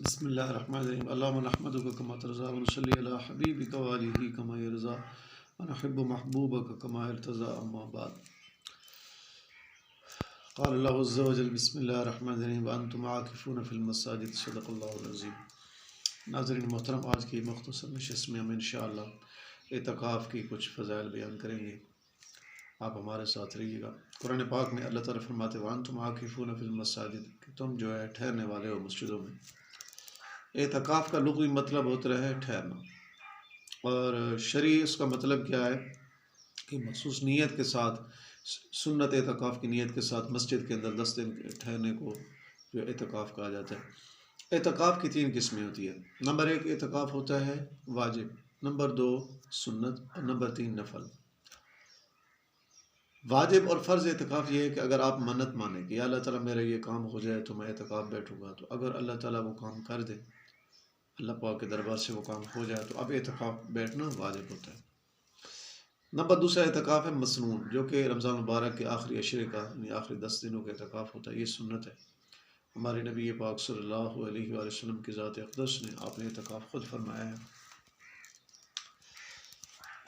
بسم اللہ الرحمن الرحیم اللہم نحمدک کما ترضی ونصلی علی حبیبک وآلہ کما یرضی ونحب محبوبک کما ارتضی اما بعد قال اللہ عز وجل بسم اللہ الرحمن الرحیم وانتم عاکفون فی المساجد صدق اللہ العظیم۔ ناظرین محترم، آج کی مختصر نشست میں ہم انشاءاللہ اعتکاف کی کچھ فضائل بیان کریں گے، آپ ہمارے ساتھ رہیے گا۔ قرآن پاک میں اللہ تعالیٰ فرماتے وانتم عاکفون فی المساجد کہ تم جو ہے ٹھہرنے والے ہو مسجدوں میں۔ اعتکاف کا لغوی مطلب ہوتا ہے ٹھہرنا، اور شرعی اس کا مطلب کیا ہے کہ مخصوص نیت کے ساتھ، سنت اعتکاف کی نیت کے ساتھ مسجد کے اندر 10 دن ٹھہرنے کو جو اعتکاف کہا جاتا ہے۔ اعتکاف کی 3 قسمیں ہوتی ہیں۔ نمبر 1 اعتکاف ہوتا ہے واجب، نمبر 2 سنت، اور نمبر 3 نفل۔ واجب اور فرض اعتکاف یہ ہے کہ اگر آپ منت مانیں کہ یا اللہ تعالیٰ میرا یہ کام ہو جائے تو میں اعتکاف بیٹھوں گا، تو اگر اللہ تعالیٰ وہ کام کر دے، اللہ پاک کے دربار سے وہ کام ہو جائے، تو اب اعتکاف بیٹھنا واجب ہوتا ہے۔ نمبر 2 اعتکاف ہے مسنون، جو کہ رمضان مبارک کے آخری عشرے کا یعنی آخری 10 دنوں کا اعتکاف ہوتا ہے۔ یہ سنت ہے، ہمارے نبی پاک صلی اللہ علیہ وآلہ وسلم کی ذات اقدس نے آپ نے اعتکاف خود فرمایا ہے۔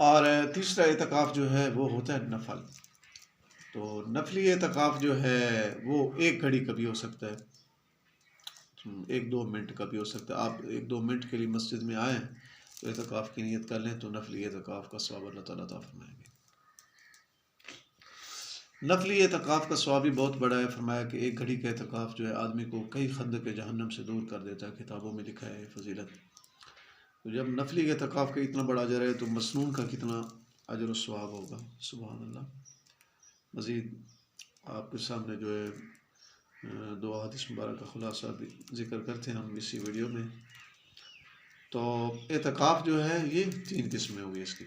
اور تیسرا اعتکاف جو ہے وہ ہوتا ہے نفل۔ تو نفلی اعتکاف جو ہے وہ 1 گھڑی کا بھی ہو سکتا ہے، 1-2 منٹ کا بھی ہو سکتا ہے۔ آپ 1-2 منٹ کے لیے مسجد میں آئیں تو اعتکاف کی نیت کر لیں تو نفلی اعتکاف کا ثواب اللہ تعالیٰ عطا فرمائیں گے۔ نفلی اعتکاف کا ثواب بھی بہت بڑا ہے۔ فرمایا کہ 1 گھڑی کا اعتکاف جو ہے آدمی کو کئی خندق جہنم سے دور کر دیتا ہے، کتابوں میں لکھا ہے فضیلت۔ تو جب نفلی اعتکاف کا اتنا بڑا اجر ہے تو مسنون کا کتنا اجر و ثواب ہوگا، سبحان اللہ۔ مزید آپ کے سامنے جو ہے 2 احادیث مبارک کا خلاصہ بھی ذکر کرتے ہیں ہم اسی ویڈیو میں۔ تو اعتکاف جو ہے یہ 3 قسمیں ہوئی اس کی۔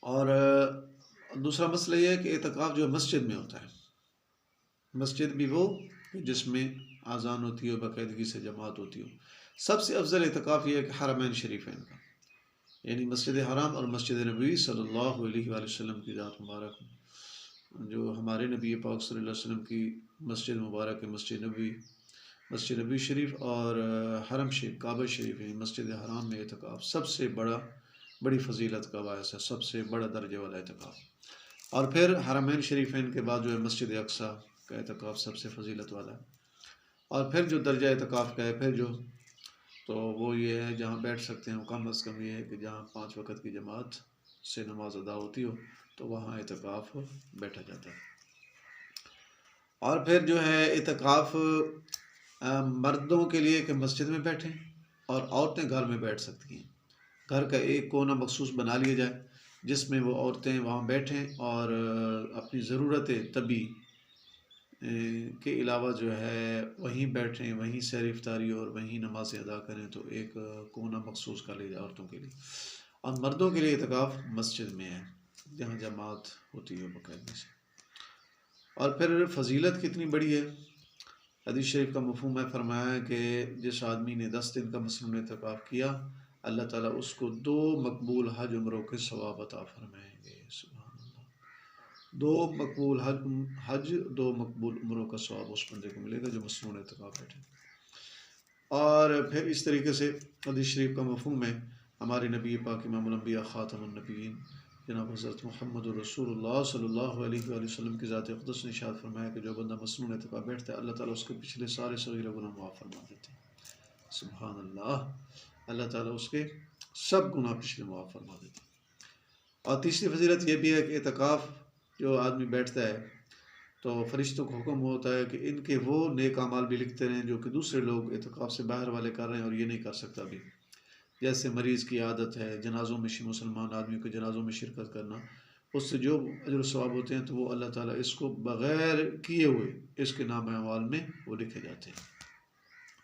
اور دوسرا مسئلہ یہ ہے کہ اعتکاف جو مسجد میں ہوتا ہے، مسجد بھی وہ جس میں اذان ہوتی ہے، باقاعدگی سے جماعت ہوتی ہو۔ سب سے افضل اعتکاف یہ ہے کہ حرمین شریفین کا، یعنی مسجد حرام اور مسجد نبوی صلی اللہ علیہ وآلہ وسلم کی ذات مبارک، جو ہمارے نبی پاک صلی اللہ علیہ وسلم کی مسجد مبارک ہے، مسجد نبی شریف اور حرم شریف، کعبہ شریف، یعنی مسجد حرام میں اعتکاف سب سے بڑی فضیلت کا باعث ہے، سب سے بڑا درجے والا اعتکاف۔ اور پھر حرمین شریفین کے بعد جو ہے مسجد اقصی کا اعتکاف سب سے فضیلت والا ہے۔ اور پھر جو درجہ اعتکاف کا ہے پھر جو تو وہ یہ ہے جہاں بیٹھ سکتے ہیں، کم از کم یہ ہے کہ جہاں 5 وقت کی جماعت سے نماز ادا ہوتی ہو تو وہاں اعتکاف بیٹھا جاتا ہے۔ اور پھر جو ہے اعتکاف مردوں کے لیے کہ مسجد میں بیٹھیں، اور عورتیں گھر میں بیٹھ سکتی ہیں۔ گھر کا ایک کونا مخصوص بنا لیا جائے جس میں وہ عورتیں وہاں بیٹھیں اور اپنی ضرورت طبی کے علاوہ جو ہے وہیں بیٹھیں، وہیں سیر افطاری اور وہیں نماز ادا کریں، تو ایک کونا مخصوص کر لیا جائے عورتوں کے لیے۔ اور مردوں کے لیے اعتکاف مسجد میں ہے جہاں جماعت ہوتی ہے باقاعدگی سے۔ اور پھر فضیلت کتنی بڑی ہے، حدیث شریف کا مفہوم ہے، فرمایا کہ جس آدمی نے 10 دن کا مسنون اعتکاف کیا، اللہ تعالیٰ اس کو 2 مقبول حج عمروں کے ثواب عطا فرمائیں گے، سبحان اللہ۔ 2 مقبول حج 2 مقبول عمروں کا ثواب اس بندے کو ملے گا جو مسنون اعتکاف بیٹھے۔ اور پھر اس طریقے سے حدیث شریف کا مفہوم ہے، ہمارے نبی پاک امام الانبیاء خاتم النبیین جناب حضرت محمد رسول اللہ صلی اللہ علیہ وآلہ وسلم کی ذات اقدس نے ارشاد فرمایا کہ جو بندہ مسنون اعتکاف بیٹھتا ہے اللہ تعالیٰ اس کے پچھلے سارے صغیر گناہ معاف فرما دیتے ہیں، سبحان اللہ۔ اللہ تعالیٰ اس کے سب گناہ پچھلے معاف فرما دیتے ہیں۔ اور تیسری فضیلت یہ بھی ہے کہ اعتکاف جو آدمی بیٹھتا ہے تو فرشتوں کو حکم ہوتا ہے کہ ان کے وہ نیک اعمال بھی لکھتے رہیں جو کہ دوسرے لوگ اعتکاف سے باہر والے کر رہے ہیں اور یہ نہیں کر سکتا بھی۔ جیسے مریض کی عادت ہے جنازوں میں، مسلمان آدمی کو جنازوں میں شرکت کرنا، اس سے جو اجر و ثواب ہوتے ہیں تو وہ اللہ تعالیٰ اس کو بغیر کیے ہوئے اس کے نام اعمال میں وہ لکھے جاتے ہیں۔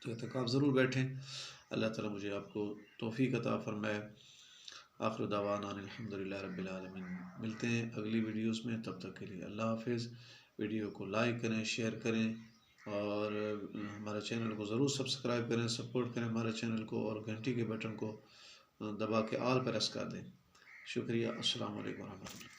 تو اعتکاف ضرور بیٹھیں، اللہ تعالیٰ مجھے آپ کو توفیق عطا فرمائے۔ آخر دعوانا الحمدللہ رب العالمین۔ ملتے ہیں اگلی ویڈیوز میں، تب تک کے لیے اللہ حافظ۔ ویڈیو کو لائک کریں، شیئر کریں، اور ہمارے چینل کو ضرور سبسکرائب کریں، سپورٹ کریں ہمارے چینل کو، اور گھنٹی کے بٹن کو دبا کے آل پر پریس کر دیں۔ شکریہ، السلام علیکم ورحمۃ اللہ۔